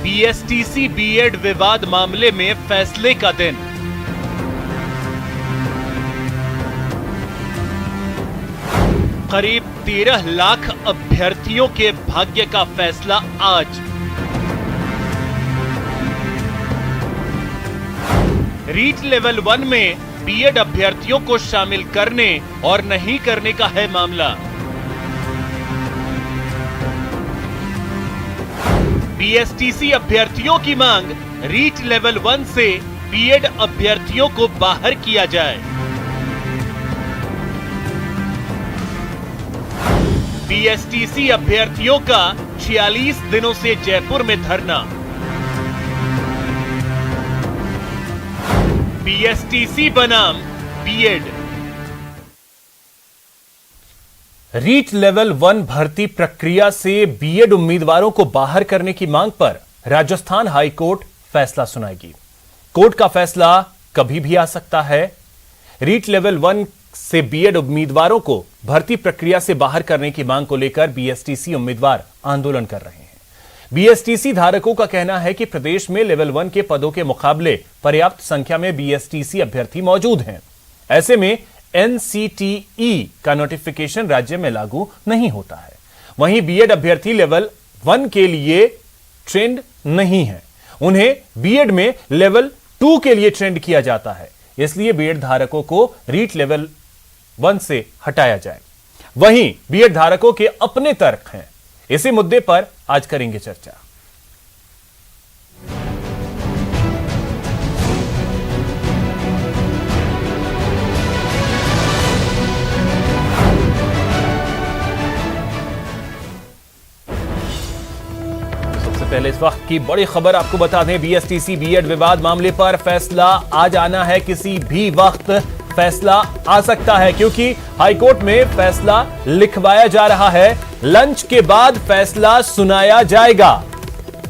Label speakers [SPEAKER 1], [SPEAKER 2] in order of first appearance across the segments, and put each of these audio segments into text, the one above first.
[SPEAKER 1] BSTC BEd विवाद मामले में फैसले का दिन। करीब 13 लाख अभ्यर्थियों के भाग्य का फैसला आज। रीट लेवल 1 में बीएड अभ्यर्थियों को शामिल करने और नहीं करने का है मामला। बीएसटीसी अभ्यर्थियों की मांग रीट लेवल 1 से बीएड अभ्यर्थियों को बाहर किया जाए। बीएसटीसी अभ्यर्थियों का 46 दिनों से जयपुर में धरना। बीएसटीसी बनाम बीएड। रीट लेवल 1 भर्ती प्रक्रिया से बीएड उम्मीदवारों को बाहर करने की मांग पर राजस्थान हाई कोर्ट फैसला सुनाएगी। कोर्ट का फैसला कभी भी आ सकता है। रीट लेवल 1 से बीएड उम्मीदवारों को भर्ती प्रक्रिया से बाहर करने की मांग को लेकर बीएसटीसी उम्मीदवार आंदोलन कर रहे हैं। बीएसटीसी धारकों का कहना है कि प्रदेश में लेवल 1 के पदों के मुकाबले पर्याप्त संख्या में बीएसटीसी अभ्यर्थी मौजूद हैं। ऐसे में एनसीटीई का नोटिफिकेशन राज्य में लागू नहीं होता है। वहीं बीएड अभ्यर्थी लेवल 1 के लिए ट्रेंड नहीं है, उन्हें बीएड में लेवल 2 के लिए ट्रेंड किया जाता है। इसलिए बीएड धारकों को रीट लेवल 1 से हटाया जाए। वहीं बीएड धारकों के अपने तर्क हैं। इसी मुद्दे पर आज करेंगे चर्चा। पहले इस वक्त की बड़ी खबर आपको बता दें, बीएसटीसी बीएड विवाद मामले पर फैसला आज आना है। किसी भी वक्त फैसला आ सकता है क्योंकि हाईकोर्ट में फैसला लिखवाया जा रहा है। लंच के बाद फैसला सुनाया जाएगा।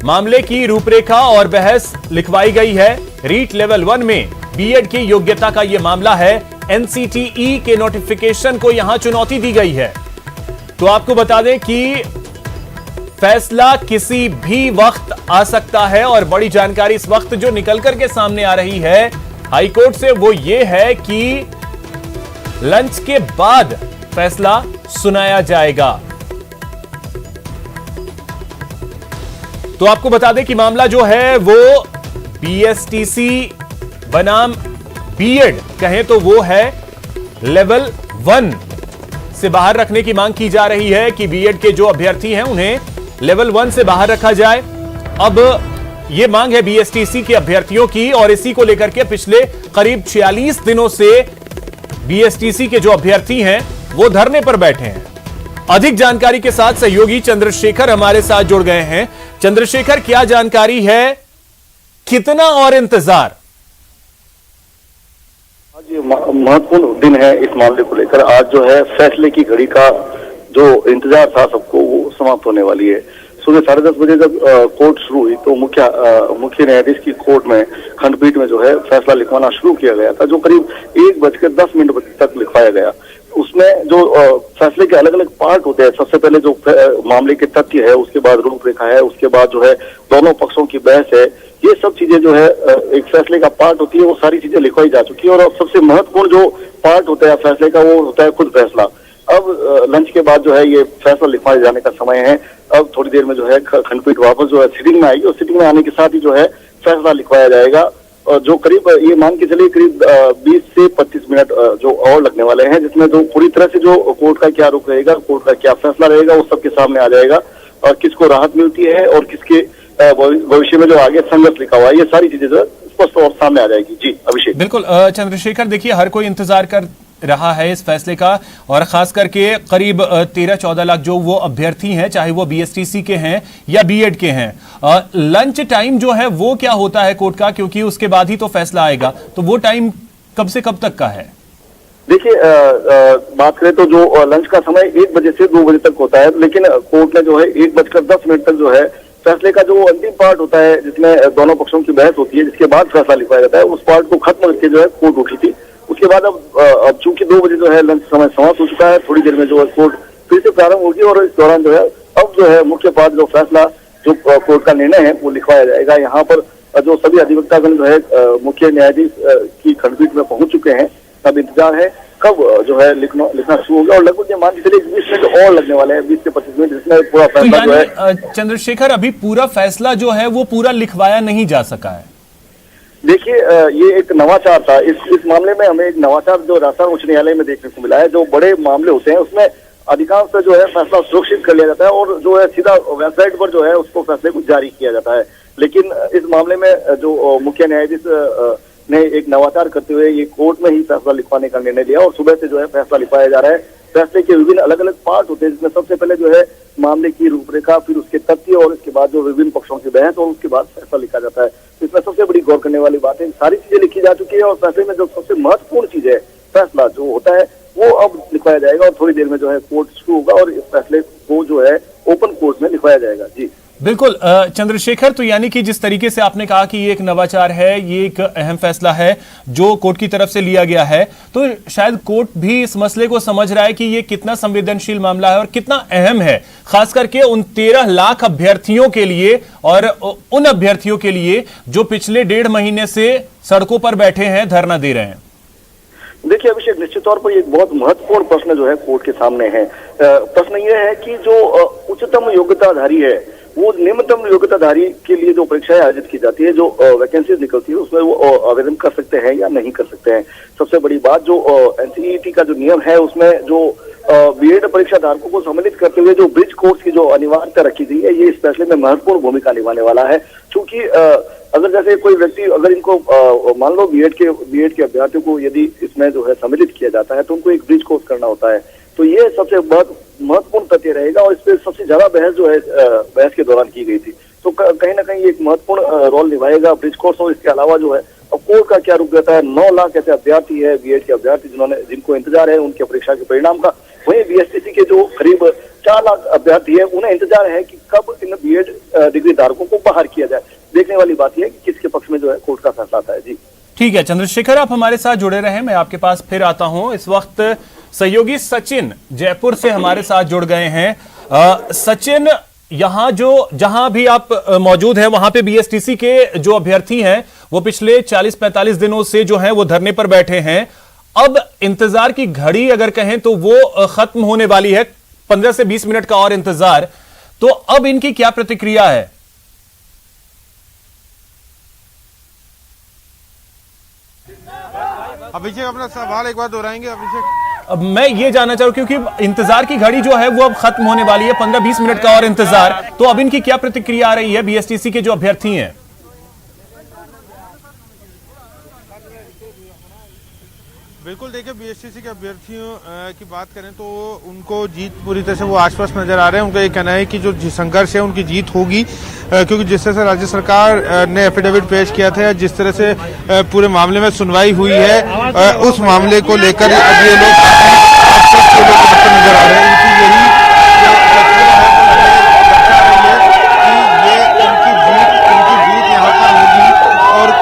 [SPEAKER 1] मामले की रूपरेखा और बहस लिखवाई गई है। रीट लेवल 1 में बीएड की योग्यता का यह मामला है। एनसीटीई के नोटिफिकेशन को यहां चुनौती दी गई है। तो आपको बता दें कि फैसला किसी भी वक्त आ सकता है और बड़ी जानकारी इस वक्त जो निकल करके सामने आ रही है हाईकोर्ट से वो ये है कि लंच के बाद फैसला सुनाया जाएगा। तो आपको बता दें कि मामला जो है वो बीएसटीसी बनाम बीएड कहें तो वो है लेवल 1 से बाहर रखने की मांग की जा रही है कि बीएड के जो अभ्यर्थी हैं उन्हें लेवल 1 से बाहर रखा जाए। अब यह मांग है बीएसटीसी के अभ्यर्थियों की और इसी को लेकर के पिछले करीब 46 दिनों से बीएसटीसी के जो अभ्यर्थी हैं वो धरने पर बैठे हैं। अधिक जानकारी के साथ सहयोगी चंद्रशेखर हमारे साथ जुड़ गए हैं। चंद्रशेखर, क्या जानकारी है, कितना और इंतजार?
[SPEAKER 2] आज ये महत्वपूर्ण दिन है इस मामले को लेकर। आज जो है फैसले की घड़ी का जो इंतजार था सबको वो समाप्त होने वाली है। सुबह 10:30 बजे जब कोर्ट शुरू हुई तो मुख्य न्यायाधीश की कोर्ट में खंडपीठ में जो है फैसला लिखवाना शुरू किया गया था, जो करीब 1:10 तक लिखवाया गया। उसमें जो फैसले के अलग अलग पार्ट होते हैं, सबसे पहले जो मामले के तथ्य है, उसके बाद रूपरेखा है, उसके बाद जो है दोनों पक्षों की बहस है, ये सब चीजें जो है एक फैसले का पार्ट होती है, वो सारी चीजें लिखवाई जा चुकी है। और सबसे महत्वपूर्ण जो पार्ट होता है फैसले का वो होता है खुद फैसला। अब लंच के बाद जो है ये फैसला लिखवाए जाने का समय है। अब थोड़ी देर में जो है खंडपीठ वापस जो है सिटिंग में आएगी और सिटिंग में आने के साथ ही जो है फैसला लिखवाया जाएगा। और जो करीब ये मान के चलिए करीब 20 से 25 मिनट जो और लगने वाले हैं, जिसमें जो पूरी तरह से जो कोर्ट का क्या रुख रहेगा, कोर्ट का क्या फैसला रहेगा, वो सबके सामने आ जाएगा। और किसको राहत मिलती है और किसके भविष्य में जो आगे संघर्ष लिखा हुआ है, ये सारी चीजें जो स्पष्ट और सामने आ जाएगी। जी अभिषेक।
[SPEAKER 1] बिल्कुल चंद्रशेखर, देखिए हर कोई इंतजार कर रहा है इस फैसले का और खास करके करीब 13-14 लाख जो वो अभ्यर्थी हैं, चाहे वो बीएसटीसी के हैं या बीएड के हैं। लंच टाइम जो है वो क्या होता है कोर्ट का, क्योंकि उसके बाद ही तो फैसला आएगा, तो वो टाइम कब से कब तक का है?
[SPEAKER 2] देखिए बात करें तो जो लंच का समय 1 बजे से 2 बजे तक होता है, लेकिन कोर्ट ने जो है 1:10 तक जो है फैसले का जो अंतिम पार्ट होता है, जिसमें दोनों पक्षों की बहस होती है, जिसके बाद फैसला लिखवाया जाता है, उस पार्ट को खत्म करके जो है कोर्ट उठी थी। उसके बाद अब चूंकि 2 बजे जो है लंच समय समाप्त हो चुका है, थोड़ी देर में जो है कोर्ट फिर से प्रारंभ होगी और इस दौरान जो है अब जो है मुख्य पार्ट जो फैसला जो कोर्ट का निर्णय है वो लिखवाया जाएगा। यहाँ पर जो सभी अधिवक्तागण जो है मुख्य न्यायाधीश की खंडपीठ में पहुंच चुके हैं। अब इंतजार है कब जो है लिखना शुरू होगा, और लगभग ये मान के चलिए 20 मिनट और लगने वाले हैं, 20 से 25 मिनट, जिसमें पूरा फैसला जो है।
[SPEAKER 1] चंद्रशेखर, अभी पूरा फैसला जो है वो पूरा लिखवाया नहीं जा सका है।
[SPEAKER 2] देखिए, ये एक नवाचार था इस मामले में। हमें एक नवाचार जो राजस्थान उच्च न्यायालय में देखने को मिला है। जो बड़े मामले होते हैं उसमें अधिकांश जो है फैसला सुरक्षित कर लिया जाता है और जो है सीधा वेबसाइट पर जो है उसको फैसले को जारी किया जाता है। लेकिन इस मामले में जो मुख्य न्यायाधीश ने एक नवाचार करते हुए ये कोर्ट में ही फैसला लिखवाने का निर्णय लिया और सुबह से जो है फैसला लिखवाया जा रहा है। फैसले के विभिन्न अलग अलग पार्ट होते हैं, जिसमें सबसे पहले जो है मामले की रूपरेखा, फिर उसके तथ्य और इसके बाद जो विभिन्न पक्षों की बहस और उसके बाद फैसला लिखा जाता है। इसमें सबसे बड़ी गौर करने वाली बात है, सारी चीजें लिखी जा चुकी है और फैसले में जो सबसे महत्वपूर्ण चीज है, फैसला जो होता है वो अब लिखवाया जाएगा और थोड़ी देर में जो है कोर्ट शुरू होगा और इस फैसले को जो है ओपन कोर्ट में लिखवाया जाएगा। जी
[SPEAKER 1] बिल्कुल चंद्रशेखर, तो यानी कि जिस तरीके से आपने कहा कि ये एक नवाचार है, ये एक अहम फैसला है जो कोर्ट की तरफ से लिया गया है, तो शायद कोर्ट भी इस मसले को समझ रहा है कि ये कितना संवेदनशील मामला है और कितना अहम है, खास करके उन 13 लाख अभ्यर्थियों के लिए और उन अभ्यर्थियों के लिए जो पिछले 1.5 महीने से सड़कों पर बैठे हैं, धरना दे रहे हैं।
[SPEAKER 2] देखिए अभिषेक, निश्चित तौर पर एक बहुत महत्वपूर्ण प्रश्न जो है कोर्ट के सामने है। प्रश्न ये है कि जो उच्चतम योग्यताधारी है वो निम्नतम योग्यताधारी के लिए जो परीक्षाएं आयोजित की जाती है, जो वैकेंसीज निकलती है, उसमें वो आवेदन कर सकते हैं या नहीं कर सकते हैं। सबसे बड़ी बात जो एनसीईटी का जो नियम है उसमें जो बीएड परीक्षा धारकों को सम्मिलित करते हुए जो ब्रिज कोर्स की जो अनिवार्यता रखी गई है, ये इस फैसले में महत्वपूर्ण भूमिका निभाने वाला है। चूंकि अगर जैसे कोई व्यक्ति अगर इनको मान लो बीएड के अभ्यर्थियों को यदि इसमें जो है सम्मिलित किया जाता है तो उनको एक ब्रिज कोर्स करना होता है, तो ये सबसे महत्वपूर्ण तथ्य रहेगा और इस पर सबसे ज्यादा बहस जो है बहस के दौरान की गई थी। तो कहीं ना कहीं एक महत्वपूर्ण रोल निभाएगा ब्रिज कोर्स। और इसके अलावा जो है अब कोर्ट का क्या रुख रहता है, 9 लाख ऐसे अभ्यर्थी है बीएड के अभ्यर्थी जिनको इंतजार है उनके परीक्षा के परिणाम का। वहीं बीएसटीसी के जो करीब 4 लाख अभ्यर्थी है उन्हें इंतजार है कि कब इन बीएड डिग्री धारकों को बाहर किया जाए। देखने वाली बात यह है कि किसके पक्ष में जो है कोर्ट का फैसला आता है। जी
[SPEAKER 1] ठीक है चंद्रशेखर, आप हमारे साथ जुड़े रहे, मैं आपके पास फिर आता हूं। इस वक्त सहयोगी सचिन जयपुर से हमारे साथ जुड़ गए हैं। सचिन, जहां भी आप मौजूद हैं वहां पे बीएसटीसी के जो अभ्यर्थी हैं वो पिछले 40-45 दिनों से जो हैं वो धरने पर बैठे हैं। अब इंतजार की घड़ी अगर कहें तो वो खत्म होने वाली है, 15 से 20 मिनट का और इंतजार। तो अब इनकी क्या प्रतिक्रिया है?
[SPEAKER 3] अभिषेक अपना सवाल एक बार दोहराएंगे अभिषेक?
[SPEAKER 1] अब मैं ये जानना चाहूँ क्योंकि इंतजार की घड़ी जो है वो अब खत्म होने वाली है, 15-20 मिनट का और इंतजार। तो अब इनकी क्या प्रतिक्रिया आ रही है बीएसटीसी के जो अभ्यर्थी हैं?
[SPEAKER 3] बिल्कुल, देखिए बीएसटीसी के अभ्यर्थियों की बात करें तो उनको जीत पूरी तरह से वो आश्वस्त नजर आ रहे हैं। उनका ये कहना है कि जो संघर्ष है उनकी जीत होगी, क्योंकि जिस तरह से राज्य सरकार ने एफिडेविट पेश किया था, जिस तरह से पूरे मामले में सुनवाई हुई है, उस मामले को लेकर अब ये लोग नजर आ रहे हैं।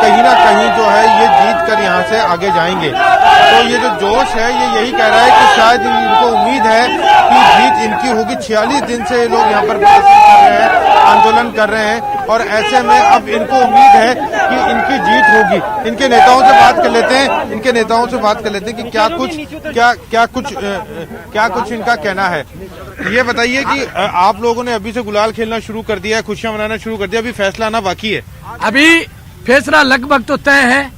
[SPEAKER 3] कहीं ना कहीं जो है ये जीत कर यहाँ से आगे जाएंगे। तो ये जो जोश है ये यही कह रहा है कि शायद इनको उम्मीद है कि जीत इनकी होगी। 46 दिन से ये लोग यहाँ पर प्रदर्शन कर रहे हैं, आंदोलन कर रहे हैं और ऐसे में अब इनको उम्मीद है कि इनकी जीत होगी। इनके नेताओं से बात कर लेते हैं कि क्या कुछ इनका कहना है। ये बताइए कि आप लोगों ने अभी से गुलाल खेलना शुरू कर दिया है, खुशियां मनाना शुरू कर दिया, अभी फैसला आना बाकी है?
[SPEAKER 4] अभी फैसला लगभग तो तय है।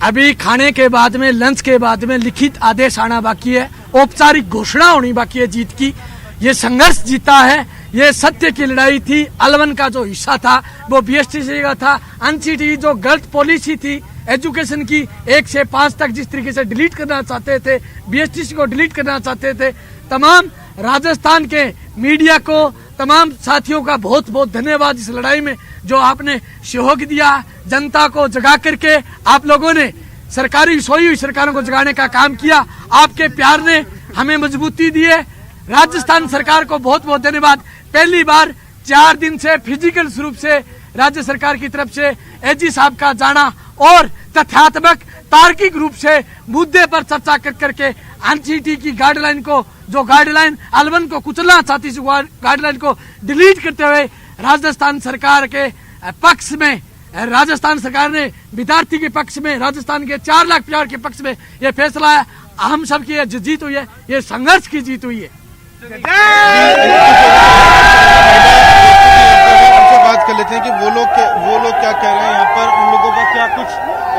[SPEAKER 4] अभी खाने के बाद में, लंच के बाद में लिखित आदेश आना बाकी है, औपचारिक घोषणा होनी बाकी है जीत की। ये संघर्ष जीता है, ये सत्य की लड़ाई थी। L1 का जो हिस्सा था वो बीएसटीसी का था। एनसीटी जो गलत पॉलिसी थी एजुकेशन की 1 से 5 तक जिस तरीके से डिलीट करना चाहते थे, बीएसटीसी को डिलीट करना चाहते थे। तमाम राजस्थान के मीडिया को, तमाम साथियों का बहुत बहुत धन्यवाद इस लड़ाई में जो आपने सहयोग दिया। जनता को जगा करके आप लोगों ने सोई हुई सरकारों को जगाने का काम किया। आपके प्यार ने हमें मजबूती दी है। राजस्थान सरकार को बहुत बहुत धन्यवाद। पहली बार 4 दिन से फिजिकल रूप से राज्य सरकार की तरफ से एजी साहब का जाना और तथ्यात्मक तार्किक रूप से मुद्दे पर चर्चा कर करके एनसीटी की गाइडलाइन को, जो गाइडलाइन L1 को कुचलना चाहती थी, गाइडलाइन को डिलीट करते हुए राजस्थान सरकार के पक्ष में, राजस्थान सरकार ने विद्यार्थी के पक्ष में, राजस्थान के 4 लाख परिवार के पक्ष में ये फैसला है। हम सब की जो जीत हुई है, ये संघर्ष की जीत हुई है।
[SPEAKER 3] बात कर लेते हैं कि वो लोग क्या कह रहे हैं यहाँ पर, उन लोगों का क्या कुछ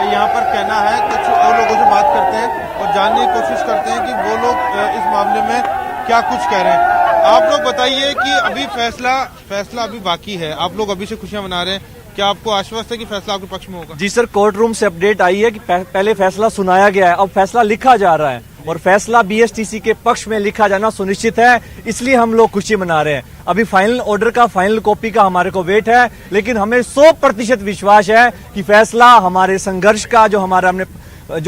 [SPEAKER 3] यहाँ पर कहना है। कुछ और लोगों से बात करते हैं और जानने की कोशिश करते हैं कि वो लोग इस मामले में क्या कुछ कह रहे हैं। आप लोग बताइए कि अभी फैसला अभी बाकी है, आप लोग अभी से खुशियां मना रहे हैं, क्या आपको आश्वस्त है कि फैसला आपके पक्ष में होगा?
[SPEAKER 5] जी सर, कोर्ट रूम से अपडेट आई है कि पहले फैसला सुनाया गया है, अब फैसला लिखा जा रहा है और फैसला बीएसटीसी के पक्ष में लिखा जाना सुनिश्चित है, इसलिए हम लोग खुशी मना रहे हैं। अभी फाइनल ऑर्डर का, फाइनल कॉपी का हमारे को वेट है, लेकिन हमें 100% विश्वास है कि फैसला हमारे संघर्ष का, जो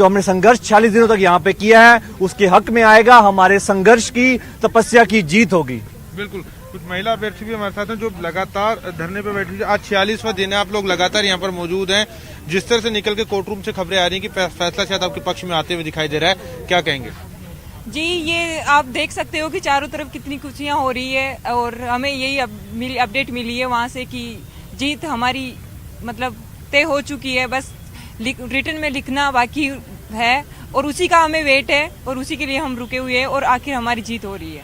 [SPEAKER 5] हमने संघर्ष 40 दिनों तक यहाँ पे किया है, उसके हक में आएगा। हमारे संघर्ष की, तपस्या की जीत होगी।
[SPEAKER 3] बिल्कुल। कुछ महिला अभ्यर्थी भी हमारे साथ हैं जो लगातार धरने पे बैठी है। आज 46वां दिन है, आप लोग लगातार यहाँ पर मौजूद हैं। जिस तरह से निकल के कोर्ट रूम से खबरें आ रही हैं कि फैसला शायद आपके पक्ष में आते हुए दिखाई दे रहा है, क्या कहेंगे?
[SPEAKER 6] जी, ये आप देख सकते हो कि चारों तरफ कितनी खुशियां हो रही है और हमें यही अपडेट मिली है वहाँ से कि जीत हमारी मतलब तय हो चुकी है। बस रिटर्न में लिखना बाकी है और उसी का हमें वेट है और उसी के लिए हम रुके हुए हैं और आखिर हमारी जीत हो रही है।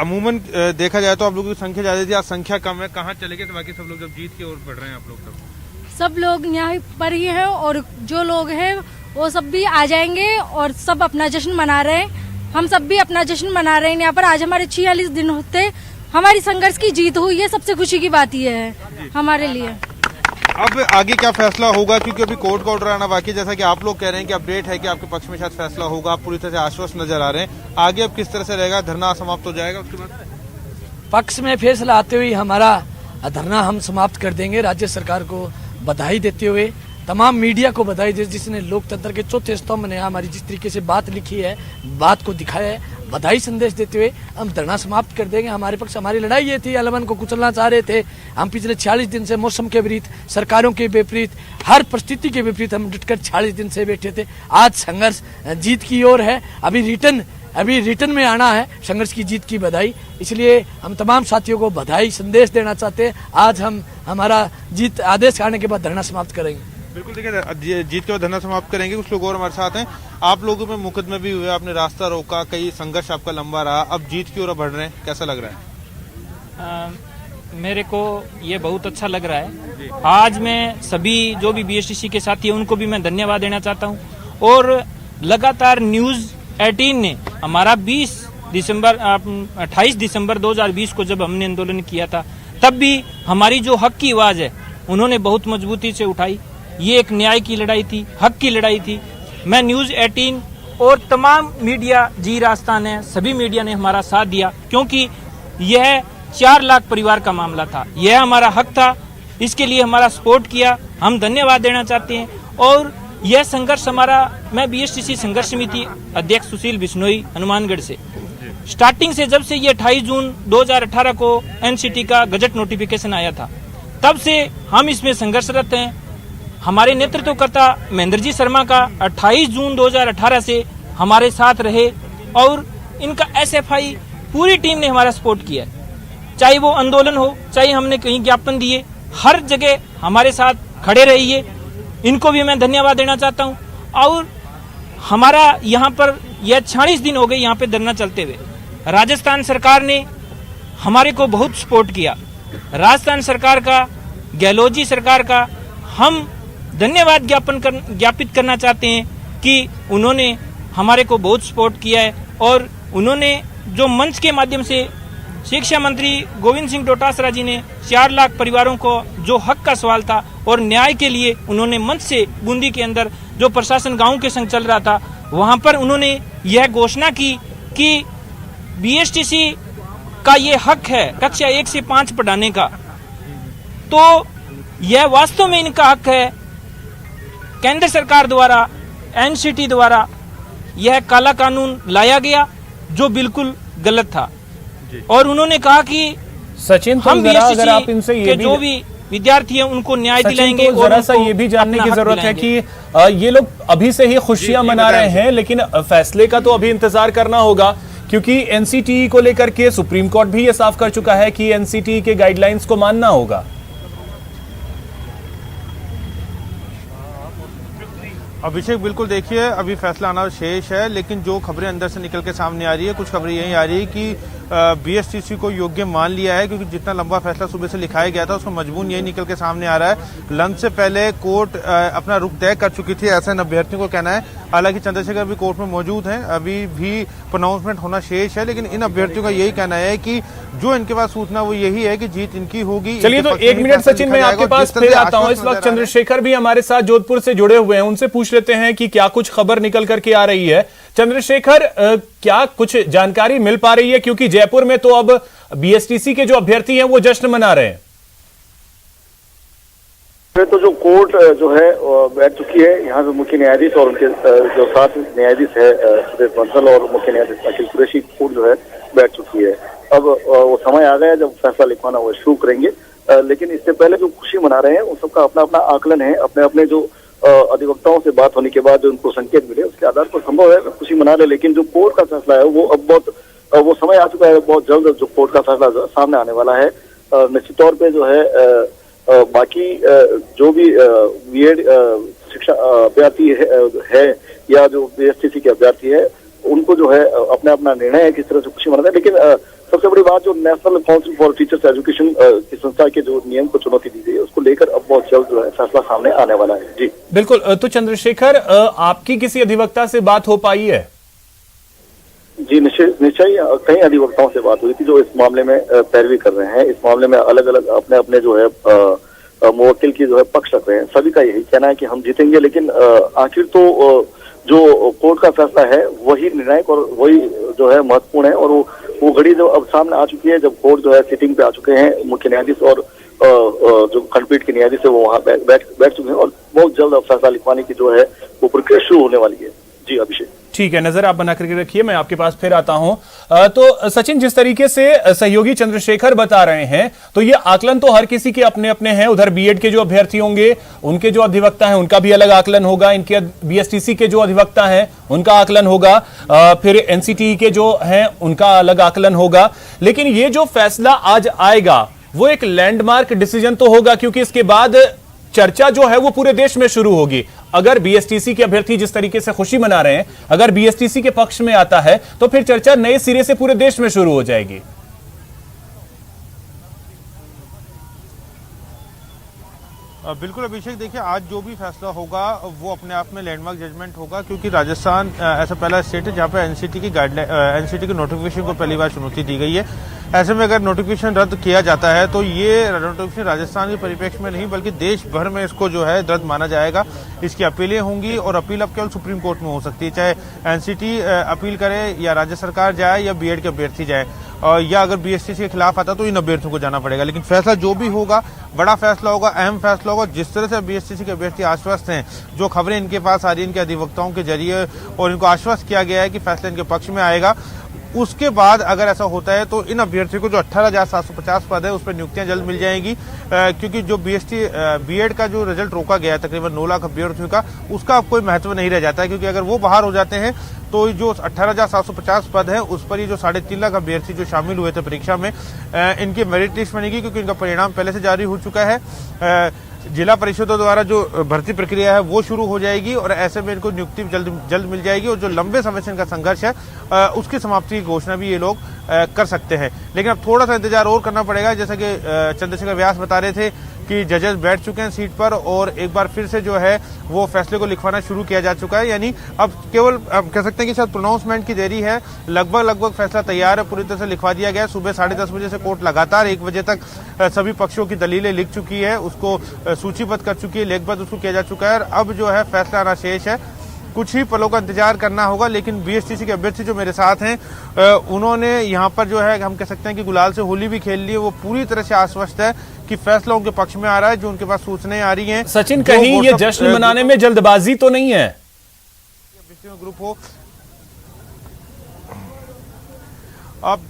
[SPEAKER 3] अमूमन देखा जाए तो आप लोगों की संख्या ज्यादा थी, आज संख्या कम है, कहाँ चले गए तो बाकी सब लोग जब जीत की ओर बढ़ रहे हैं? आप लोग
[SPEAKER 7] सब लोग यहाँ पर ही है और जो लोग हैं वो सब भी आ जाएंगे और सब अपना जश्न मना रहे हैं। हम सब भी अपना जश्न मना रहे हैं यहाँ पर। आज हमारे 46 दिन होते हमारी संघर्ष की जीत हुई है, सबसे खुशी की बात ये है हमारे लिए।
[SPEAKER 3] अब आगे क्या फैसला होगा, क्योंकि अभी कोर्ट का ऑर्डर आना बाकी, जैसा कि आप लोग कह रहे हैं कि अपडेट है कि आपके पक्ष में शायद फैसला होगा, आप पूरी तरह से आश्वस्त नजर आ रहे हैं। आगे अब किस तरह से रहेगा? धरना समाप्त हो जाएगा, उसके बाद
[SPEAKER 4] पक्ष में फैसला आते हुए हमारा धरना हम समाप्त कर देंगे। राज्य सरकार को बधाई देते हुए, तमाम मीडिया को बधाई दे जिसने लोकतंत्र के चौथे स्तंभ ने हमारी जिस तरीके से बात लिखी है, बात को दिखाया है, बधाई संदेश देते हुए हम धरना समाप्त कर देंगे। हमारे पक्ष, हमारी लड़ाई ये थी, L1 को कुचलना चाह रहे थे हम। पिछले 40 दिन से मौसम के विपरीत, सरकारों के विपरीत, हर परिस्थिति के विपरीत हम डटकर 40 दिन से बैठे थे। आज संघर्ष जीत की ओर है। अभी रिटर्न में आना है, संघर्ष की जीत की बधाई। इसलिए हम तमाम साथियों को बधाई संदेश देना चाहते हैं। आज हम हमारा जीत आदेश आने के बाद धरना समाप्त करेंगे।
[SPEAKER 3] बिल्कुल, देखिए जीत के बाद धरना समाप्त करेंगे। कुछ लोग और हमारे साथ हैं। आप लोगों में मुकदमे भी हुए, आपने रास्ता रोका, कई संघर्ष आपका लंबा रहा, अब जीत की ओर बढ़ रहे हैं, कैसा लग रहा है?
[SPEAKER 8] मेरे को ये बहुत अच्छा लग रहा है। आज मैं सभी जो भी बीएसटीसी के साथी हैं उनको भी मैं धन्यवाद देना चाहता हूँ। और लगातार न्यूज़ 18 ने हमारा 28 दिसंबर 2020 को जब हमने आंदोलन किया था, तब भी हमारी जो हक की आवाज़ है उन्होंने बहुत मजबूती से उठाई। ये एक न्याय की लड़ाई थी, हक की लड़ाई थी। मैं न्यूज़ 18 और तमाम मीडिया, जी राजस्थान है, सभी मीडिया ने हमारा साथ दिया, क्योंकि यह 4 लाख परिवार का मामला था, यह हमारा हक था, इसके लिए हमारा सपोर्ट किया। हम धन्यवाद देना चाहते हैं। और यह संघर्ष हमारा, मैं बीएसटीसी संघर्ष समिति अध्यक्ष सुशील बिश्नोई हनुमानगढ़ से, स्टार्टिंग से जब से ये 28 जून 2018 को एनसीटी का गजट नोटिफिकेशन आया था, तब से हम इसमें संघर्षरत हैं। हमारे नेतृत्वकर्ता महेंद्र जी शर्मा का 28 जून 2018 से हमारे साथ रहे और इनका एसएफआई पूरी टीम ने हमारा सपोर्ट किया, चाहे वो आंदोलन हो, चाहे हमने कहीं ज्ञापन दिए, हर जगह हमारे साथ खड़े रहिए। इनको भी मैं धन्यवाद देना चाहता हूं। और हमारा यहाँ पर यह 46 दिन हो गए यहाँ पे धरना चलते हुए। राजस्थान सरकार ने हमारे को बहुत सपोर्ट किया। राजस्थान सरकार का, गहलोत जी सरकार का हम धन्यवाद ज्ञापित करना चाहते हैं कि उन्होंने हमारे को बहुत सपोर्ट किया है। और उन्होंने जो मंच के माध्यम से शिक्षा मंत्री गोविंद सिंह डोटासरा जी ने 4 लाख परिवारों को जो हक का सवाल था और न्याय के लिए उन्होंने मंच से बूंदी के अंदर जो प्रशासन गांव के संग चल रहा था, वहां पर उन्होंने यह घोषणा की कि बीएसटीसी का ये हक है कक्षा 1 से 5 पढ़ाने का। तो यह वास्तव में इनका हक है। केंद्र सरकार द्वारा, एनसीटी द्वारा यह काला कानून लाया गया जो बिल्कुल गलत था। और उन्होंने कहा कि
[SPEAKER 1] सचिन,
[SPEAKER 8] हम
[SPEAKER 1] अगर आप इनसे
[SPEAKER 8] के जो भी विद्यार्थी हैं उनको न्याय दिलाएंगे।
[SPEAKER 1] तो जरा सा ये भी जानने की जरूरत है कि ये लोग अभी से ही खुशियां मना रहे हैं, लेकिन फैसले का तो अभी इंतजार करना होगा, क्योंकि एनसीटीई को लेकर के सुप्रीम कोर्ट भी ये साफ कर चुका है कि एनसीटीई के गाइडलाइंस को मानना होगा।
[SPEAKER 3] अभिषेक, बिल्कुल देखिए, अभी फैसला आना शेष है, लेकिन जो खबरें अंदर से निकल के सामने आ रही है, कुछ खबरें यही आ रही है कि बीएसटीसी को योग्य मान लिया है, क्योंकि जितना लंबा फैसला सुबह से लिखाया गया था उसका मजमून यही निकल के सामने आ रहा है। लंच से पहले कोर्ट अपना रुख तय कर चुकी थी, ऐसा इन अभ्यर्थियों को कहना है। हालांकि चंद्रशेखर भी कोर्ट में मौजूद हैं, अभी भी प्रोनाउंसमेंट होना शेष है, लेकिन इन अभ्यर्थियों का यही कहना है कि जो इनके पास सूचना वो यही है कि जीत इनकी होगी।
[SPEAKER 1] चलिए, तो एक मिनट सचिन, मैं आपके पास फिर आता हूं। इस वक्त चंद्रशेखर भी हमारे साथ जोधपुर से जुड़े हुए हैं, उनसे पूछ लेते हैं कि क्या कुछ खबर निकल करके आ रही है। चंद्रशेखर, क्या कुछ जानकारी मिल पा रही है, क्योंकि जयपुर में तो अब बीएसटीसी के जो अभ्यर्थी हैं वो जश्न मना रहे हैं।
[SPEAKER 2] तो जो कोर्ट जो है बैठ चुकी है, यहाँ पे मुख्य न्यायाधीश और उनके जो साथ न्यायाधीश है सुरेश बंसल और मुख्य न्यायाधीश अखिल कुरैशी, कोर्ट जो है बैठ चुकी है। अब वो समय आ गया जब फैसला लिखवाना वो शुरू करेंगे, लेकिन इससे पहले जो खुशी मना रहे हैं वो सबका अपना अपना आकलन है। अपने अपने जो अधिवक्ताओं से बात होने के बाद जो उनको संकेत मिले उसके आधार पर संभव है खुशी मना रहे, लेकिन जो कोर्ट का फैसला है वो अब वो समय आ चुका है, बहुत जल्द जो कोर्ट का फैसला सामने आने वाला है। निश्चित तौर पे जो है बाकी जो भी बीएड शिक्षा अभ्यर्थी है या जो बीएसटीसी के अभ्यर्थी है, उनको जो है अपना अपना निर्णय है किस तरह से खुशी मनाते हैं। लेकिन सबसे बड़ी बात, जो national council for teachers education की संस्था के जो नियम को चुनौती दी गई है उसको लेकर अब बहुत जल्द जो है फैसला सामने आने वाला है। जी
[SPEAKER 1] बिल्कुल। तो चंद्रशेखर, आपकी किसी अधिवक्ता से बात हो पाई है?
[SPEAKER 2] जी निश्चय कई अधिवक्ताओं से बात हुई थी जो इस मामले में पैरवी कर रहे हैं। इस मामले में अलग अलग अपने अपने जो है मुवक्किल की जो है पक्ष रख रहे हैं। सभी का यही कहना है कि हम जीतेंगे, लेकिन आखिर तो जो कोर्ट का फैसला है वही निर्णायक और वही जो है महत्वपूर्ण है। और वो घड़ी जो अब सामने आ चुकी है, जब कोर्ट जो है सिटिंग पे आ चुके हैं, मुख्य न्यायाधीश और जो खंडपीठ के न्यायाधीश है वो वहाँ बैठ चुके हैं और बहुत जल्द अब फैसला लिखवाने की जो है वो प्रक्रिया शुरू होने वाली है। जी अभिषेक,
[SPEAKER 1] ठीक है, नजर आप बना करके रखिए, मैं आपके पास फिर आता हूं। तो सचिन, जिस तरीके से सहयोगी चंद्रशेखर बता रहे हैं, तो ये आकलन तो हर किसी के अपने अपने हैं। उधर बीएड के जो अभ्यर्थी होंगे उनके जो अधिवक्ता हैं उनका भी अलग आकलन होगा, इनके बीएसटीसी के जो अधिवक्ता हैं उनका आकलन होगा, फिर एनसीटीई के जो हैं उनका अलग आकलन होगा। लेकिन ये जो फैसला आज आएगा वो एक लैंडमार्क डिसीजन तो होगा, क्योंकि इसके बाद चर्चा जो है वो पूरे देश में शुरू होगी। अगर बीएसटीसी के अभ्यर्थी जिस तरीके से खुशी मना रहे हैं, अगर बीएसटीसी के पक्ष में आता है तो फिर चर्चा नए सिरे से पूरे देश में शुरू हो जाएगी।
[SPEAKER 3] बिल्कुल अभिषेक, देखिए, आज जो भी फैसला होगा वो अपने आप में लैंडमार्क जजमेंट होगा, क्योंकि राजस्थान ऐसा पहला स्टेट है जहां पर एनसीटी की नोटिफिकेशन को पहली बार चुनौती दी गई है। ऐसे में अगर नोटिफिकेशन रद्द किया जाता है तो ये नोटिफिकेशन राजस्थान के परिप्रेक्ष्य में नहीं बल्कि देश भर में इसको जो है रद्द माना जाएगा। इसकी अपीलें होंगी और अपील अब केवल सुप्रीम कोर्ट में हो सकती है, चाहे एनसीटी अपील करे या राज्य सरकार जाए या बीएड के अभ्यर्थी जाए, या अगर बीएसटीसी के खिलाफ आता तो इन अभ्यर्थियों को जाना पड़ेगा। लेकिन फैसला जो भी होगा बड़ा फैसला होगा, अहम फैसला होगा। जिस तरह से बीएसटीसी के अभ्यर्थी आश्वस्त हैं, जो खबरें इनके पास आ रही है इनके अधिवक्ताओं के जरिए, और इनको आश्वस्त किया गया है कि फैसला इनके पक्ष में आएगा, उसके बाद अगर ऐसा होता है तो इन अभ्यर्थियों को जो 18,750 पद है उस पर नियुक्तियां जल्द मिल जाएंगी, क्योंकि जो बीएड का जो रिजल्ट रोका गया है तकरीबन 9 लाख अभ्यर्थियों का, उसका अब कोई महत्व नहीं रह जाता है, क्योंकि अगर वो बाहर हो जाते हैं तो जो 18,750 पद है उस पर ये जो 3.5 लाख अभ्यर्थी जो शामिल हुए थे परीक्षा में, इनकी मेरिट लिस्ट बनेगी, क्योंकि इनका परिणाम पहले से जारी हो चुका है। जिला परिषदों द्वारा जो भर्ती प्रक्रिया है वो शुरू हो जाएगी और ऐसे में इनको नियुक्ति जल्द मिल जाएगी और जो लंबे समय से इनका संघर्ष है उसकी समाप्ति की घोषणा भी ये लोग कर सकते हैं। लेकिन अब थोड़ा सा इंतजार और करना पड़ेगा, जैसा कि चंद्रशेखर व्यास बता रहे थे कि जजेस बैठ चुके हैं सीट पर और एक बार फिर से जो है वो फैसले को लिखवाना शुरू किया जा चुका है। यानी अब केवल कह सकते हैं कि शायद प्रोनाउंसमेंट की देरी है, लगभग फैसला तैयार है, पूरी तरह से लिखवा दिया गया है। सुबह 10:30 बजे से कोर्ट लगातार 1 बजे तक सभी पक्षों की दलीलें लिख चुकी है, उसको सूचीबद्ध कर चुकी है, लेखबद्ध उसको किया जा चुका है। अब जो है फैसला आना शेष है, कुछ ही पलों का इंतजार करना होगा। लेकिन बीएसटीसी के अभ्यर्थी जो मेरे साथ हैं उन्होंने यहाँ पर जो है हम कह सकते हैं कि गुलाल से होली भी खेल ली है। वो पूरी तरह से आश्वस्त है कि फैसला उनके पक्ष में आ रहा है, जो उनके पास सूचनाएं आ रही हैं।
[SPEAKER 1] सचिन, कहीं ये जश्न मनाने में जल्दबाजी तो नहीं है?
[SPEAKER 3] ग्रुप हो अब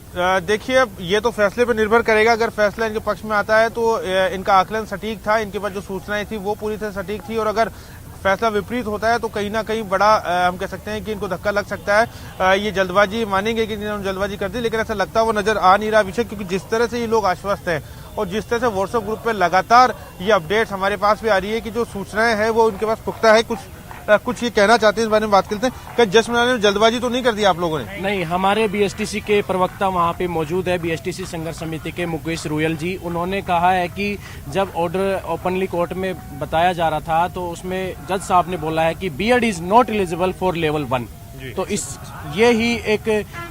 [SPEAKER 3] देखिए, ये तो फैसले पर निर्भर करेगा। अगर फैसला इनके पक्ष में आता है तो इनका आकलन सटीक था, इनके पास जो सूचनाएं थी वो पूरी तरह सटीक थी, और अगर फैसला विपरीत होता है तो कहीं ना कहीं बड़ा हम कह सकते हैं कि इनको धक्का लग सकता है। ये जल्दबाजी मानेंगे कि इन्होंने जल्दबाजी कर दी, लेकिन ऐसा लगता है वो नजर आ नहीं रहा अभिषेक, क्योंकि जिस तरह से ये लोग आश्वस्त हैं और जिस तरह से व्हाट्सएप ग्रुप पे लगातार ये अपडेट्स हमारे पास भी आ रही है कि जो सूचनाएं हैं वो उनके पास पुख्ता है। कुछ ये कहना चाहते हैं, इस बारे में बात करते हैं। क्या जश्न मनाने में जल्दबाजी तो नहीं कर दी आप लोगों ने?
[SPEAKER 9] नहीं, हमारे बीएसटीसी के प्रवक्ता वहाँ पे मौजूद है, बीएसटीसी संघर्ष समिति के मुकेश रोयल जी। उन्होंने कहा है कि जब ऑर्डर ओपनली कोर्ट में बताया जा रहा था तो उसमें जज साहब ने बोला है कि BEd is not eligible for level 1। तो ये ही एक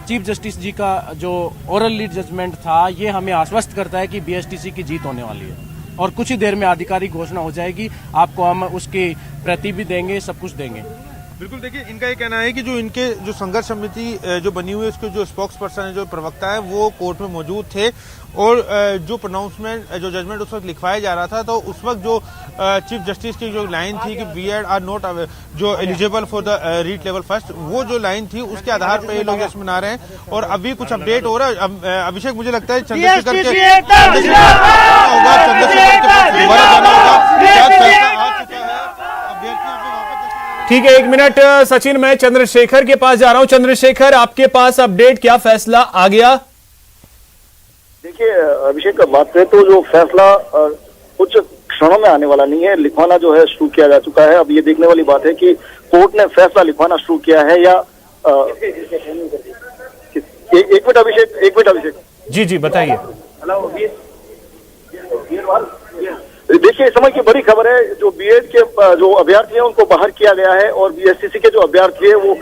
[SPEAKER 9] चीफ जस्टिस जी का जो ओरल लीड जजमेंट था, ये हमें आश्वस्त करता है कि बीएसटीसी की जीत होने वाली है और कुछ ही देर में आधिकारिक घोषणा हो जाएगी। आपको हम उसकी प्रति भी देंगे, सब कुछ देंगे।
[SPEAKER 3] बिल्कुल, देखिए, इनका ये कहना है कि जो इनके जो संघर्ष समिति जो बनी हुई है उसके जो स्पोक्स पर्सन है, जो प्रवक्ता है, वो कोर्ट में मौजूद थे और जो प्रोनाउंसमेंट जो जजमेंट उस वक्त लिखवाया जा रहा था तो उस वक्त जो चीफ जस्टिस की जो लाइन थी कि बीएड आर नॉट जो eligible for the REET level first, वो जो लाइन थी उसके आधार पर ये लोग जश्न मना रहे हैं। और अभी कुछ अपडेट हो रहा है अभिषेक, मुझे लगता है चंद्रशेखर के पास दोबारा जाना होगा।
[SPEAKER 1] ठीक है, 1 मिनट सचिन, मैं चंद्रशेखर के पास जा रहा हूं। चंद्रशेखर, आपके पास अपडेट, क्या फैसला आ गया?
[SPEAKER 2] देखिए अभिषेक, का बात करें तो जो फैसला कुछ क्षणों में आने वाला नहीं है। लिखवाना जो है शुरू किया जा चुका है। अब ये देखने वाली बात है कि कोर्ट ने फैसला लिखवाना शुरू किया है या एक मिनट अभिषेक।
[SPEAKER 1] जी बताइए।
[SPEAKER 2] देखिए, इस समय की बड़ी खबर है, जो बीएड के जो अभ्यर्थी हैं उनको बाहर किया गया है और बीएसटीसी के जो अभ्यर्थी हैं वो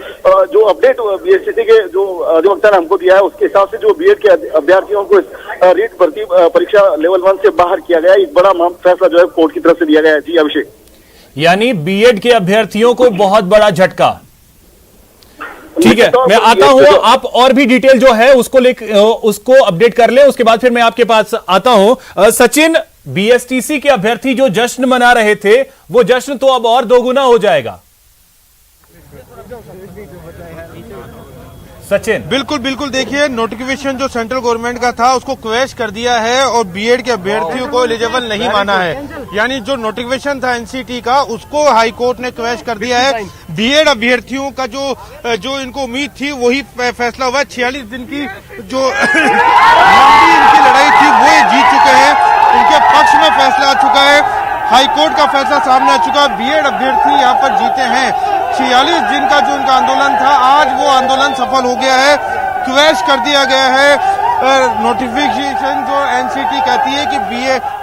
[SPEAKER 2] जो अपडेट बीएसटीसी के जो अधिवक्ता ने हमको दिया है उसके हिसाब से जो बीएड के अभ्यर्थी हैं उनको रीट भर्ती परीक्षा लेवल 1 से बाहर किया गया है। एक बड़ा फैसला जो है कोर्ट की तरफ से दिया गया है। जी अभिषेक,
[SPEAKER 1] यानी बीएड के अभ्यर्थियों को बहुत बड़ा झटका। ठीक है, मैं आता हूं, आप और भी डिटेल जो है उसको अपडेट कर लें, उसके बाद फिर मैं आपके पास आता हूं। सचिन, बीएसटीसी के अभ्यर्थी जो जश्न मना रहे थे वो जश्न तो अब और दोगुना हो जाएगा। सचिन,
[SPEAKER 3] बिल्कुल, देखिए, नोटिफिकेशन जो सेंट्रल गवर्नमेंट का था उसको क्वेश कर दिया है और बीएड के अभ्यर्थियों को एलिजिबल नहीं माना है। यानी जो नोटिफिकेशन था एनसीटी का उसको हाई कोर्ट ने क्वेश कर दिया है। बीएड अभ्यर्थियों का जो इनको उम्मीद थी वही फैसला हुआ। 46 दिन की जो लंबी इनकी लड़ाई थी वो जीत चुके हैं, इनके पक्ष में फैसला आ चुका है। हाई कोर्ट का फैसला सामने आ चुका है। बीएड अभ्यर्थी यहाँ पर जीते हैं। 46 दिन का जो उनका आंदोलन था, आज वो आंदोलन सफल हो गया है। क्वेश कर दिया गया है नोटिफिकेशन जो एनसीटी कहती है कि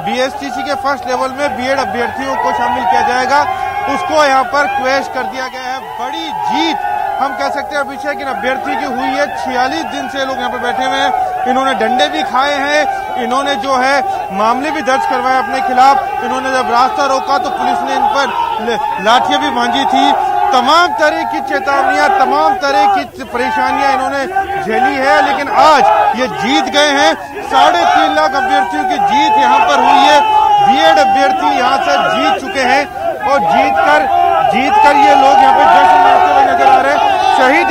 [SPEAKER 3] बीएसटीसी के फर्स्ट लेवल में बीएड अभ्यर्थियों को शामिल किया जाएगा, उसको यहाँ पर क्वेश कर दिया गया है। बड़ी जीत हम कह सकते हैं अभिषेक इन अभ्यर्थी की हुई है। 46 दिन से लोग यहाँ पे बैठे हुए हैं, इन्होंने डंडे भी खाए हैं, इन्होंने जो है मामले भी दर्ज करवाए अपने खिलाफ। इन्होंने जब रास्ता रोका तो पुलिस ने इन पर लाठियां भी भांजी थी। तमाम तरह की चेतावनियां, तमाम तरह की परेशानियां इन्होंने झेली है, लेकिन आज ये जीत गए हैं। 3.5 लाख अभ्यर्थियों की जीत यहाँ पर हुई है। बीएड अभ्यर्थी यहाँ से जीत चुके हैं और जीत कर ये लोग यहाँ पे जश्न मनाते हुए नजर आ रहे हैं। शहीद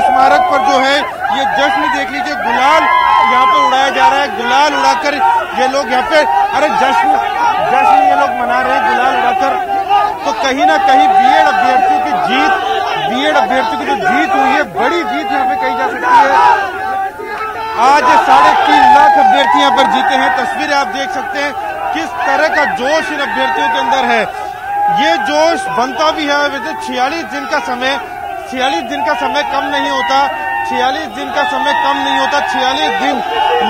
[SPEAKER 3] स्मारक पर जो है ये जश्न देख लीजिए, गुलाल यहाँ पे उड़ाया जा रहा है। गुलाल उड़ाकर ये लोग यहाँ पे जश्न ये लोग मना रहे हैं गुलाल उड़ाकर। तो कहीं ना कहीं बीएड अभ्यर्थियों की जो जीत हुई है, बड़ी जीत यहाँ पे कही जा सकती है। आज 3.5 लाख अभ्यर्थी यहाँ पर जीते हैं। तस्वीरें आप देख सकते हैं किस तरह का जोश इन अभ्यर्थियों के अंदर है। ये जोश बनता भी है। 46 दिन का समय कम नहीं होता। 46 दिन का समय कम नहीं होता। 46 दिन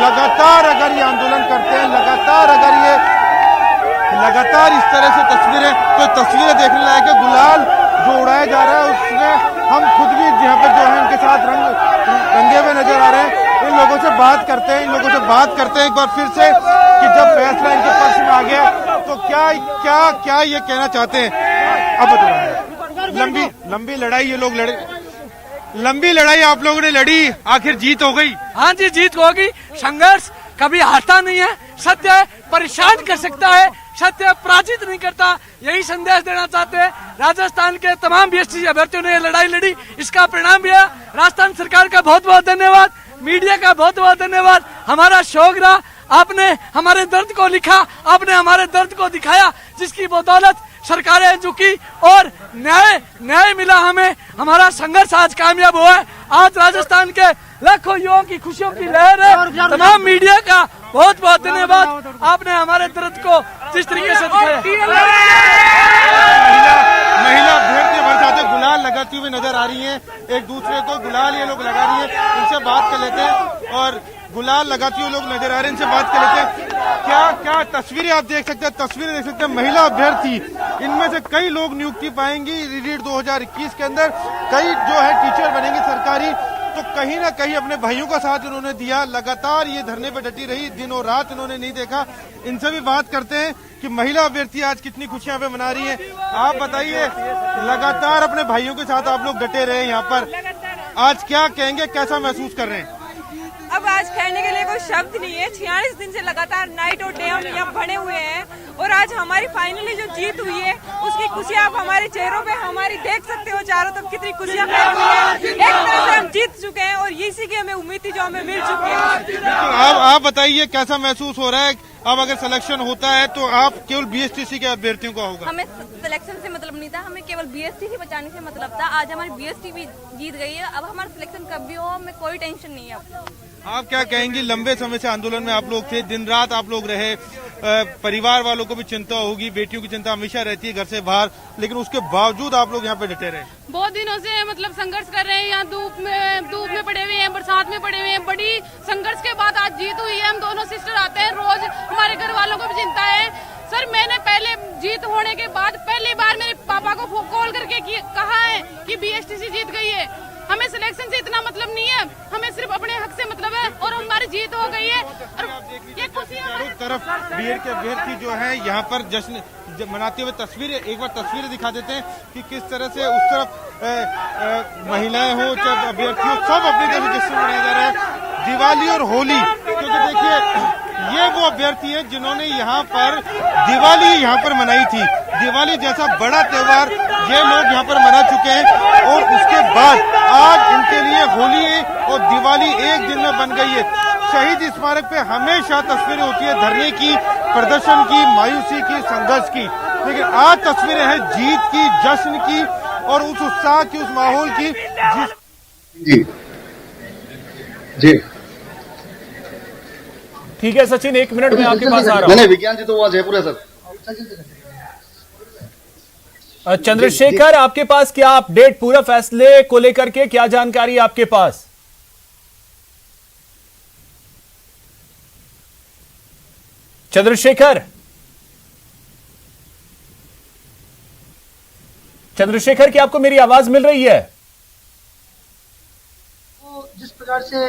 [SPEAKER 3] लगातार अगर ये आंदोलन करते हैं, लगातार इस तरह से तस्वीरें देखने लायक है। गुलाल जो उड़ाया जा रहा है उसमें हम खुद भी यहाँ पे जो है इनके साथ रंगे हुए नजर आ रहे हैं। इन लोगों से बात करते हैं एक बार फिर से कि जब फैसला इनके पक्ष में आ गया तो क्या ये कहना चाहते हैं। अब बताइए, लंबी लड़ाई ये लोग लड़े, लंबी लड़ाई आप लोगों ने लड़ी, आखिर जीत हो गई।
[SPEAKER 4] हाँ जी, जीत हो गई। संघर्ष कभी हारता नहीं है। सत्य परेशान कर सकता है, सत्य पराजित नहीं करता। यही संदेश देना चाहते हैं। राजस्थान के तमाम बीएसटी अभ्यर्थियों ने लड़ाई लड़ी, इसका परिणाम भी है। राजस्थान सरकार का बहुत बहुत धन्यवाद। मीडिया का बहुत बहुत धन्यवाद। हमारा शौक रहा, आपने हमारे दर्द को लिखा, आपने हमारे दर्द को दिखाया, जिसकी बदौलत सरकारें झुकी और न्याय मिला हमें। हमारा संघर्ष आज कामयाब हुआ है। आज राजस्थान के लाखों युवाओं की खुशियों की लहर है। तमाम मीडिया का बहुत बहुत धन्यवाद, आपने हमारे दर्द को जिस तरीके से दिखाया।
[SPEAKER 3] महिला अभ्यर्थी हमारे साथ गुलाल लगाती हुई नजर आ रही हैं, एक दूसरे को गुलाल ये लोग लगा रही हैं, इनसे बात कर लेते हैं। और गुलाल लगाती हुए लोग नजर आ रहे हैं, इनसे बात कर लेते हैं। क्या तस्वीरें आप देख सकते हैं, तस्वीरें देख सकते हैं। महिला अभ्यर्थी, इनमें से कई लोग नियुक्ति पाएंगी रीट 2021 के अंदर, कई जो है टीचर बनेंगे सरकारी। तो कहीं ना कहीं अपने भाइयों का साथ इन्होंने दिया, लगातार ये धरने पर डटी रही, दिन और रात इन्होंने नहीं देखा। इनसे भी बात करते हैं कि महिला अभ्यर्थी आज कितनी खुशियां पे मना रही हैं। आप बताइए, लगातार अपने भाइयों के साथ आप लोग डटे रहे यहाँ पर, आज क्या कहेंगे, कैसा महसूस कर रहे हैं?
[SPEAKER 6] अब आज कहने के लिए कोई शब्द नहीं है। 46 दिन से लगातार नाइट और डे हम यहाँ बने हुए हैं और आज हमारी फाइनली जो जीत हुई है उसकी खुशियाँ आप हमारे चेहरों पे हमारी देख सकते हो। चारों तरफ कितनी खुशियाँ फैल रही है। एक तरह से हम जीत चुके हैं और इसी की हमें उम्मीद थी जो हमें मिल चुकी है।
[SPEAKER 3] आप बताइए कैसा महसूस हो रहा है? अब अगर सिलेक्शन होता है तो आप केवल बीएसटीसी के अभ्यर्थियों का होगा?
[SPEAKER 10] हमें सिलेक्शन से मतलब नहीं था, हमें केवल बीएसटीसी बचाने से मतलब था। आज हमारी बीएसटी भी जीत गई है, अब हमारा सिलेक्शन कब भी हो हमें कोई टेंशन नहीं है।
[SPEAKER 3] आप क्या कहेंगी? लंबे समय से आंदोलन में आप लोग थे, दिन रात आप लोग रहे, परिवार वालों को भी चिंता होगी, बेटियों की चिंता हमेशा रहती है घर से बाहर, लेकिन उसके बावजूद आप लोग यहाँ पे डटे रहे।
[SPEAKER 10] बहुत दिनों से मतलब संघर्ष कर रहे हैं, यहाँ धूप में पड़े हुए हैं, बरसात में पड़े हुए हैं। बड़ी संघर्ष के बाद आज जीत हुई है। हम दोनों सिस्टर आते हैं रोज, हमारे घर वालों को भी चिंता है। सर मैंने पहले जीत होने के बाद पहली बार मेरे पापा को कॉल करके कहा है कि बीएसटीसी जीत गई है। हमें सिलेक्शन से इतना मतलब नहीं है, हमें सिर्फ अपने हक से मतलब है और हमारी जीत हो गई है। और ये चारों
[SPEAKER 3] तरफ बीएड के अभ्यर्थी जो है यहाँ पर जश्न मनाते हुए तस्वीरें, एक बार तस्वीरें दिखा देते हैं कि किस तरह से उस तरफ महिलाएं हो चाहे अभ्यर्थी हो, सब अपनी तरफ जश्न मनाया जा रहा है। दिवाली और होली, क्योंकि देखिए ये वो अभ्यर्थी हैं जिन्होंने यहाँ पर दिवाली यहाँ पर मनाई थी। दिवाली जैसा बड़ा त्योहार ये लोग यहाँ पर मना चुके हैं और उसके बाद आज इनके लिए होली और दिवाली एक दिन में बन गई है। शहीद स्मारक पे हमेशा तस्वीरें होती है धरने की, प्रदर्शन की, मायूसी की, संघर्ष की, लेकिन आज तस्वीरें हैं जीत की, जश्न की और उस उत्साह की, उस माहौल की।
[SPEAKER 2] जी जी
[SPEAKER 1] ठीक है सचिन, 1 मिनट में आपके पास आ रहा हूँ।
[SPEAKER 2] नहीं, विज्ञान जी तो वहाँ जयपुर है सर।
[SPEAKER 1] चंद्रशेखर, आपके पास क्या अपडेट, पूरा फैसले को लेकर के क्या जानकारी आपके पास? चंद्रशेखर क्या आपको मेरी आवाज मिल रही है?
[SPEAKER 11] तो जिस प्रकार से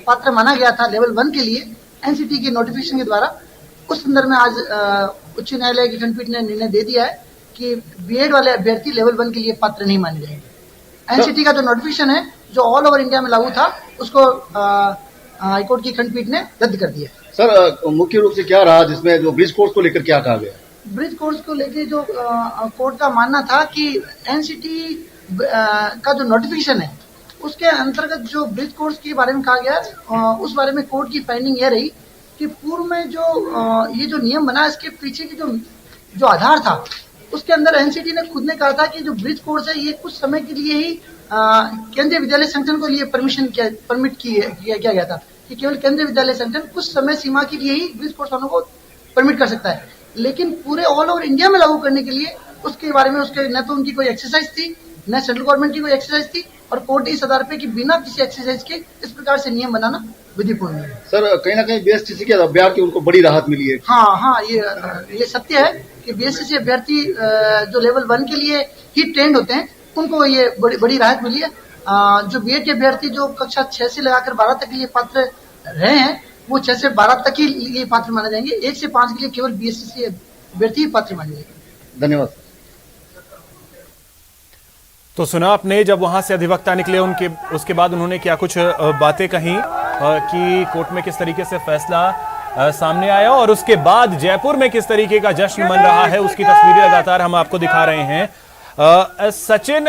[SPEAKER 11] पात्र माना गया था लेवल 1 के लिए एनसीटी के नोटिफिकेशन के द्वारा, उस संदर्भ में आज उच्च न्यायालय की खंडपीठ ने निर्णय दे दिया है कि बीएड वाले अभ्यर्थी लेवल 1 के लिए पात्र नहीं माने जाएंगे। एनसीटी का जो नोटिफिकेशन है जो ऑल ओवर इंडिया में लागू था, उसको हाईकोर्ट की खंडपीठ ने रद्द कर दिया।
[SPEAKER 2] सर मुख्य रूप से क्या रहा जिसमें जो ब्रिज कोर्स को लेकर क्या कहा गया?
[SPEAKER 11] ब्रिज कोर्स को लेकर जो कोर्ट का मानना था कि एनसीटी का जो नोटिफिकेशन है उसके अंतर्गत जो ब्रिज कोर्स के बारे में कहा गया, उस बारे में कोर्ट की फाइंडिंग यह रही कि पूर्व में जो ये जो नियम बना, इसके पीछे की जो आधार था, उसके अंदर एनसीटी ने खुद ने कहा था कि जो ब्रिज कोर्स है ये कुछ समय के लिए ही केंद्रीय विद्यालय संगठन को लिए परमिट किया गया था कि केवल केंद्रीय विद्यालय संगठन कुछ समय सीमा के लिए ही ब्रिज कोर्स वालों को परमिट कर सकता है, लेकिन पूरे ऑल ओवर इंडिया में लागू करने के लिए उसके बारे में उसके न तो उनकी कोई एक्सरसाइज थी, न सेंट्रल गवर्नमेंट की कोई एक्सरसाइज थी, और कोर्ट इस आधार पे कि बिना किसी एक्सरसाइज के इस प्रकार से नियम बनाना विधिपूर्ण है।
[SPEAKER 2] सर कहीं ना कहीं बीएसटीसी के अभ्यर्थी उनको बड़ी राहत मिली है।
[SPEAKER 11] हाँ, ये सत्य है कि बीएसटीसी अभ्यर्थी जो लेवल 1 के लिए ही ट्रेंड होते हैं उनको ये बड़ी राहत मिली है। जो बीएड के अभ्यर्थी जो कक्षा 6 से लगाकर 12 तक के लिए पात्र रहे हैं, वो 6 से 12 तक ही लिए पात्र माने जाएंगे। 1 से 5 के लिए केवल बीएसटीसी अभ्यर्थी पात्र माने जाएंगे।
[SPEAKER 2] धन्यवाद।
[SPEAKER 1] तो सुना आपने, जब वहां से अधिवक्ता निकले उसके बाद उन्होंने क्या कुछ बातें कही कि कोर्ट में किस तरीके से फैसला सामने आया और उसके बाद जयपुर में किस तरीके का जश्न मन रहा है, उसकी तस्वीरें लगातार हम आपको दिखा रहे हैं। सचिन,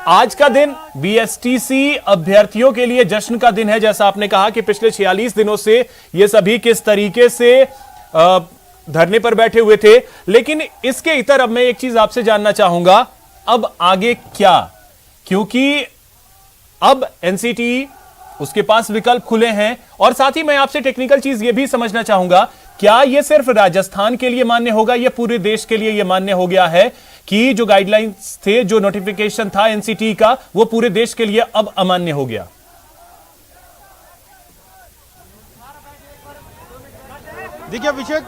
[SPEAKER 1] आज का दिन बीएसटीसी अभ्यर्थियों के लिए जश्न का दिन है। जैसा आपने कहा कि पिछले 46 दिनों से ये सभी किस तरीके से धरने पर बैठे हुए थे, लेकिन इसके इतर अब मैं एक चीज आपसे जानना चाहूंगा, अब आगे क्या? क्योंकि अब एनसीटी उसके पास विकल्प खुले हैं, और साथ ही मैं आपसे टेक्निकल चीज ये भी समझना चाहूंगा, क्या यह सिर्फ राजस्थान के लिए मान्य होगा या पूरे देश के लिए यह मान्य हो गया है कि जो गाइडलाइंस थे, जो नोटिफिकेशन था एनसीटी का, वो पूरे देश के लिए अब अमान्य हो गया?
[SPEAKER 3] देखिए अभिषेक,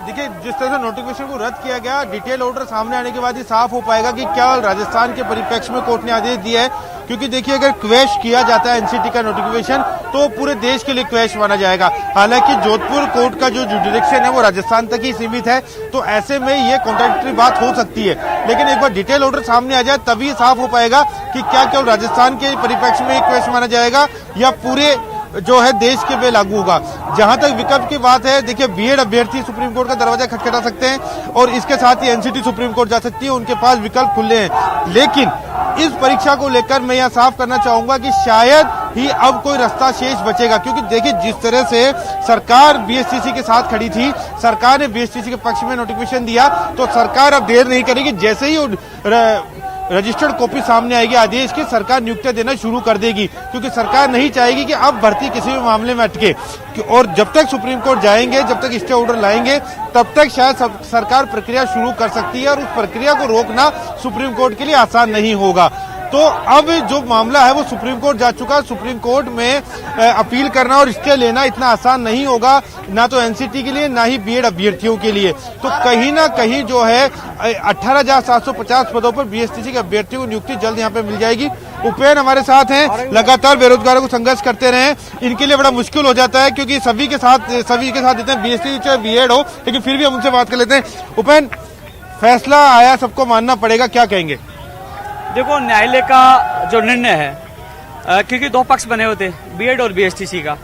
[SPEAKER 3] देखिए जिस तरह से नोटिफिकेशन को रद्द किया गया, डिटेल ऑर्डर सामने आने के बाद ही साफ हो पाएगा कि क्या राजस्थान के परिप्रेक्ष्य में कोर्ट ने आदेश दिया है। क्योंकि देखिए अगर क्वैश किया जाता है एनसीटी का नोटिफिकेशन तो पूरे देश के लिए क्वैश माना जाएगा। हालांकि जोधपुर कोर्ट का जो जुडिक्शन है वो राजस्थान तक ही सीमित है, तो ऐसे में ये कॉन्ट्राडिक्टरी बात हो सकती है। लेकिन एक बार डिटेल ऑर्डर सामने आ जाए तभी साफ हो पाएगा कि क्या केवल राजस्थान के परिप्रेक्ष्य में क्वैश माना जाएगा या पूरे जो है देश के पे लागू होगा। जहां तक विकल्प की बात है, देखिए बीएड अभ्यर्थी सुप्रीम कोर्ट का दरवाजा खटखटा सकते हैं और इसके साथ ही एनसीटी सुप्रीम कोर्ट जा सकती है, उनके पास विकल्प खुले हैं। लेकिन इस परीक्षा को लेकर मैं यह साफ करना चाहूंगा कि शायद ही अब कोई रास्ता शेष बचेगा, क्योंकि देखिए जिस तरह से सरकार बीएसटीसी के साथ खड़ी थी, सरकार ने बीएसटीसी के पक्ष में नोटिफिकेशन दिया, तो सरकार अब देर नहीं करेगी। जैसे ही रजिस्टर्ड कॉपी सामने आएगी आदेश की, सरकार नियुक्तियां देना शुरू कर देगी, क्योंकि सरकार नहीं चाहेगी कि अब भर्ती किसी भी मामले में अटके। और जब तक सुप्रीम कोर्ट जाएंगे, जब तक स्टे ऑर्डर लाएंगे, तब तक शायद सरकार प्रक्रिया शुरू कर सकती है और उस प्रक्रिया को रोकना सुप्रीम कोर्ट के लिए आसान नहीं होगा। तो अब जो मामला है वो सुप्रीम कोर्ट जा चुका है। सुप्रीम कोर्ट में अपील करना और स्टे लेना इतना आसान नहीं होगा, ना तो एनसीटी के लिए ना ही बीएड अभ्यर्थियों के लिए। तो कहीं ना कहीं जो है 18,750 पदों पर बीएसटीसी के अभ्यर्थियों को नियुक्ति जल्द यहाँ पे मिल जाएगी। उपेन हमारे साथ हैं, लगातार बेरोजगारों को संघर्ष करते रहे, इनके लिए बड़ा मुश्किल हो जाता है क्योंकि सभी के साथ देते हैं, बीएसटीसी चाहे बीएड हो, लेकिन फिर भी हम उनसे बात कर लेते हैं। उपेन, फैसला आया, सबको मानना पड़ेगा, क्या कहेंगे?
[SPEAKER 12] देखो, न्यायालय का जो निर्णय है, क्योंकि दो पक्ष बने हुए थे, बीएड और बीएसटीसी का।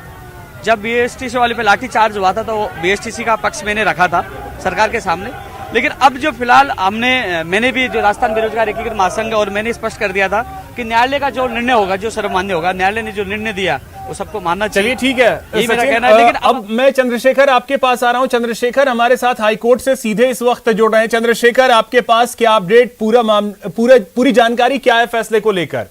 [SPEAKER 12] जब बीएसटीसी वाले पे लाठी चार्ज हुआ था तो बीएसटीसी का पक्ष मैंने रखा था सरकार के सामने। लेकिन अब जो फिलहाल मैंने भी जो राजस्थान बेरोजगार एकीकृत महासंघ और मैंने स्पष्ट कर दिया था कि न्यायालय का जो निर्णय होगा, जो सर्वमान्य होगा, न्यायालय ने जो निर्णय दिया वो सबको मानना चाहिए।
[SPEAKER 1] चलिए ठीक है,
[SPEAKER 12] यही मेरा कहना है। लेकिन
[SPEAKER 1] अब मैं चंद्रशेखर आपके पास आ रहा हूं। चंद्रशेखर हमारे साथ हाईकोर्ट से सीधे इस वक्त जुड़ रहे हैं। चंद्रशेखर, आपके पास क्या अपडेट, पूरी जानकारी क्या है फैसले को लेकर?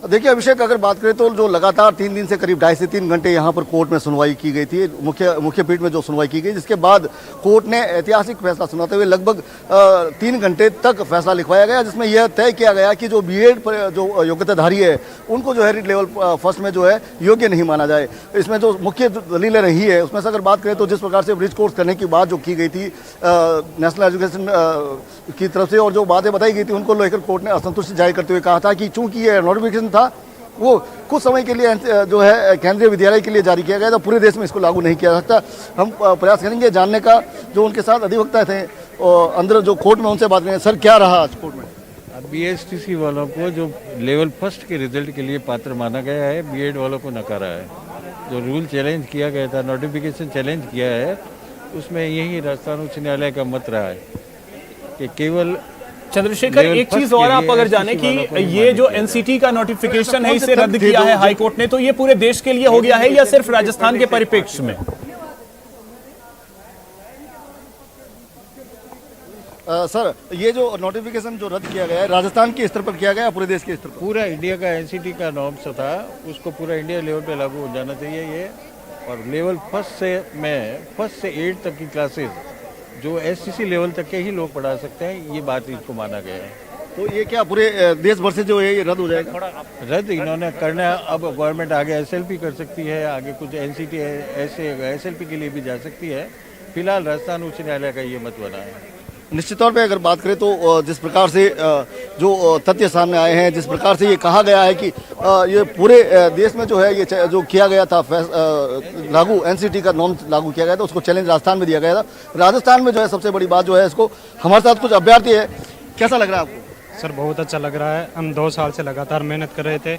[SPEAKER 2] देखिए अभिषेक, अगर बात करें तो जो लगातार 3 दिन से करीब 2.5 से 3 घंटे यहाँ पर कोर्ट में सुनवाई की गई थी, मुख्य पीठ में जो सुनवाई की गई, जिसके बाद कोर्ट ने ऐतिहासिक फैसला सुनाते हुए लगभग 3 घंटे तक फैसला लिखवाया गया, जिसमें यह तय किया गया कि जो बीएड पर जो योग्यताधारी है उनको जो है रीट लेवल फर्स्ट में जो है योग्य नहीं माना जाए। इसमें जो मुख्य दलीलें रही है उसमें से अगर बात करें तो जिस प्रकार से ब्रिज कोर्स करने की बात जो की गई थी नेशनल एजुकेशन की तरफ से, और जो बातें बताई गई थी उनको लेकर कोर्ट ने असंतुष्टि जाहिर करते हुए कहा था कि चूंकि ये नोटिफिकेशन था वो कुछ समय के लिए जो है केंद्रीय विद्यालय के लिए जारी किया गया था, पूरे देश में इसको लागू नहीं किया जा सकता। हम प्रयास करेंगे जानने का, जो उनके साथ अधिवक्ता थे और अंदर जो कोर्ट में उनसे बात करेंगे। सर, क्या रहा आज कोर्ट में?
[SPEAKER 13] बीएसटीसी वालों को जो लेवल फर्स्ट के रिजल्ट के लिए पात्र माना गया है, बीएड वालों को नकारा है। जो रूल चैलेंज किया गया था, नोटिफिकेशन चैलेंज किया है, उसमें यही राजस्थान उच्च न्यायालय का मत रहा है कि केवल
[SPEAKER 1] चंद्रशेखर, एक चीज और आप अगर जाने कि ये जो एनसीटी का नोटिफिकेशन है इसे रद्द किया है हाईकोर्ट ने, तो ये पूरे देश के लिए हो गया है या सिर्फ राजस्थान के परिप्रेक्ष्य में?
[SPEAKER 2] सर, ये जो नोटिफिकेशन जो रद्द किया गया है राजस्थान के स्तर पर किया गया, पूरे देश के स्तर पर?
[SPEAKER 13] पूरा इंडिया का एनसीटी का नॉर्म्स था, उसको पूरा इंडिया लेवल पे लागू हो जाना चाहिए ये। और लेवल फर्स्ट से 8 तक की क्लासेस जो एससीसी लेवल तक के ही लोग पढ़ा सकते हैं, ये बात इसको माना गया है।
[SPEAKER 2] तो ये क्या पूरे देश भर से जो है ये रद्द हो जाएगा?
[SPEAKER 13] रद्द इन्होंने करना, अब गवर्नमेंट आगे एसएलपी कर सकती है, आगे कुछ एनसीटी ऐसे एसएलपी के लिए भी जा सकती है। फिलहाल राजस्थान उच्च न्यायालय का ये मत बना है।
[SPEAKER 2] निश्चित तौर पे अगर बात करें तो जिस प्रकार से जो तथ्य सामने आए हैं, जिस प्रकार से ये कहा गया है कि ये पूरे देश में जो है ये जो किया गया था लागू, एनसीटी का नॉर्म लागू किया गया था, उसको चैलेंज राजस्थान में दिया गया था। राजस्थान में जो है सबसे बड़ी बात जो है, इसको हमारे साथ कुछ अभ्यर्थी है, कैसा लग रहा है आपको?
[SPEAKER 14] सर, बहुत अच्छा लग रहा है। हम 2 साल से लगातार मेहनत कर रहे थे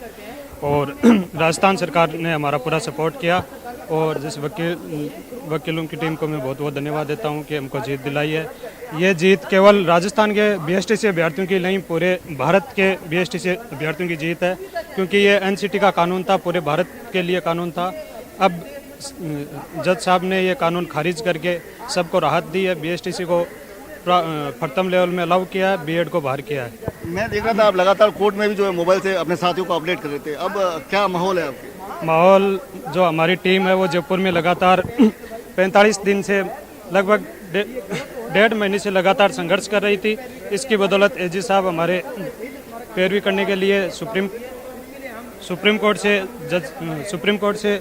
[SPEAKER 14] और राजस्थान सरकार ने हमारा पूरा सपोर्ट किया और जिस वकीलों की टीम को मैं बहुत बहुत धन्यवाद देता हूं कि हमको जीत दिलाई है। ये जीत केवल राजस्थान के बीएसटीसी अभ्यर्थियों की नहीं, पूरे भारत के बीएसटीसी अभ्यर्थियों की जीत है, क्योंकि ये एनसीटी का कानून था, पूरे भारत के लिए कानून था। अब जज साहब ने ये कानून खारिज करके सबको राहत दी है, बीएसटीसी को प्रथम लेवल में अलाउ किया है, बीएड को बाहर किया है।
[SPEAKER 15] मैं देख रहा था आप लगातार कोर्ट में भी जो है मोबाइल से अपने साथियों को अपडेट कर रहे थे, अब क्या माहौल है आपके?
[SPEAKER 14] माहौल, जो हमारी टीम है वो जयपुर में लगातार 45 दिन से लगभग 1.5 महीने से लगातार संघर्ष कर रही थी। इसकी बदौलत एजी साहब हमारे पैरवी करने के लिए सुप्रीम कोर्ट से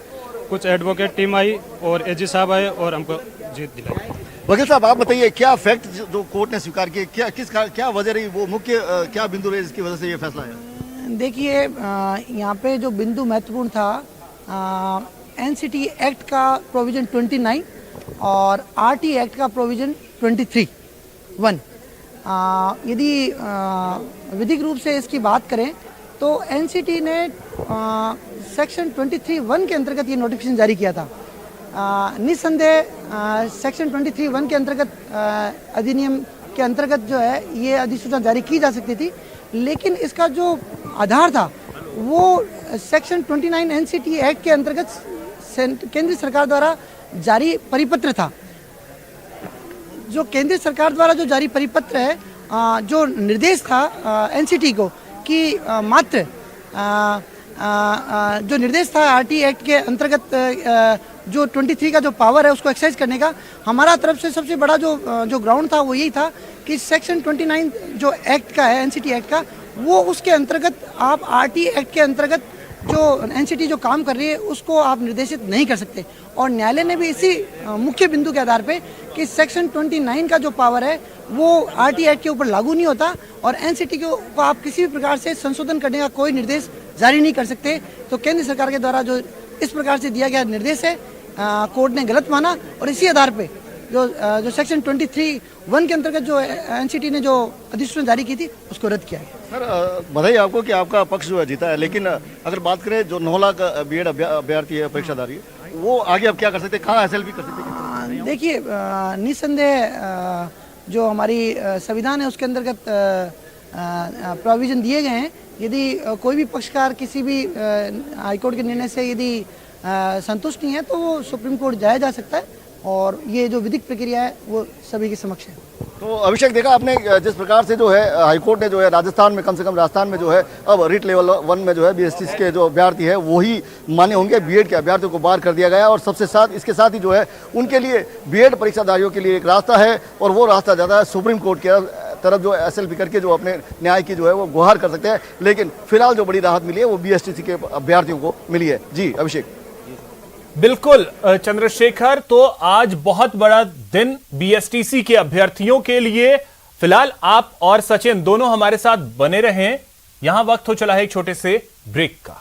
[SPEAKER 14] कुछ एडवोकेट टीम आई और एजी साहब आए और हमको जीत दिलाई।
[SPEAKER 15] वकील साहब, आप बताइए क्या फैक्ट जो कोर्ट ने स्वीकार किए, क्या वजह रही, वो मुख्य क्या बिंदु रहे जिसकी वजह से ये फैसला आया?
[SPEAKER 11] देखिए, यहाँ पे जो बिंदु महत्वपूर्ण था, एनसीटी एक्ट का प्रोविजन 29 और आरटी एक्ट का प्रोविजन 23(1). यदि विधिक रूप से इसकी बात करें तो एनसीटी ने सेक्शन 23(1) के अंतर्गत ये नोटिफिकेशन जारी किया था। निस्संदेह सेक्शन 23(1) के अंतर्गत अधिनियम के अंतर्गत जो है ये अधिसूचना जारी की जा सकती थी, लेकिन इसका जो आधार था वो सेक्शन 29 एनसीटी एक्ट के अंतर्गत केंद्र सरकार द्वारा जारी परिपत्र था। जो केंद्र सरकार द्वारा जो जारी परिपत्र है, जो निर्देश था एनसीटी को कि मात्र जो निर्देश था आरटी एक्ट के अंतर्गत जो 23 का जो पावर है उसको एक्सरसाइज करने का, हमारा तरफ से सबसे बड़ा जो ग्राउंड था वो यही था कि सेक्शन 29 जो एक्ट का है, एनसीटी एक्ट का, वो उसके अंतर्गत आप आरटी एक्ट के अंतर्गत जो एनसीटी जो काम कर रही है उसको आप निर्देशित नहीं कर सकते। और न्यायालय ने भी इसी मुख्य बिंदु के आधार पे कि सेक्शन 29 का जो पावर है वो आरटी एक्ट के ऊपर लागू नहीं होता और एनसीटी को आप किसी भी प्रकार से संशोधन करने का कोई निर्देश जारी नहीं कर सकते। तो केंद्र सरकार के द्वारा जो इस प्रकार से दिया गया निर्देश है, कोर्ट ने गलत माना और इसी आधार पे जो सेक्शन 23(1) के अंतर्गत जो एनसीटी ने जो अधिसूचना जारी की थी उसको रद्द किया गया।
[SPEAKER 15] सर, बधाई आपको कि आपका पक्ष जो है जीता है, लेकिन अगर बात करें जो 9 लाख बीएड अभ्यर्थी है, परीक्षाधारी, वो आगे अब क्या कर सकते हैं, कहाँ एसएलपी कर सकते हैं?
[SPEAKER 11] देखिए, निस्संदेह जो हमारी संविधान है उसके अंतर्गत प्रोविजन दिए गए हैं। यदि कोई भी पक्षकार किसी भी हाईकोर्ट के निर्णय से यदि संतुष्ट नहीं है तो वो सुप्रीम कोर्ट जाया जा सकता है और ये जो विधिक प्रक्रिया है वो सभी के समक्ष है।
[SPEAKER 15] तो अभिषेक, देखा आपने जिस प्रकार से जो है हाईकोर्ट ने जो है राजस्थान में, कम से कम राजस्थान में जो है अब रीट लेवल 1 में जो है बीएसटीसी के जो अभ्यर्थी है वही मान्य होंगे। बीएड के अभ्यर्थियों को बाहर कर दिया गया और इसके साथ ही जो है उनके लिए बीएड परीक्षाधारियों के लिए एक रास्ता है और वो रास्ता जाता है सुप्रीम कोर्ट के तरफ, जो एसएलपी करके जो अपने न्याय की जो है वो गुहार कर सकते हैं। लेकिन फिलहाल जो बड़ी राहत मिली है वो बीएसटीसी के अभ्यर्थियों को मिली है। जी अभिषेक।
[SPEAKER 1] बिल्कुल चंद्रशेखर, तो आज बहुत बड़ा दिन बीएसटीसी के अभ्यर्थियों के लिए। फिलहाल आप और सचिन दोनों हमारे साथ बने रहें। यहां वक्त हो चला है एक छोटे से ब्रेक का।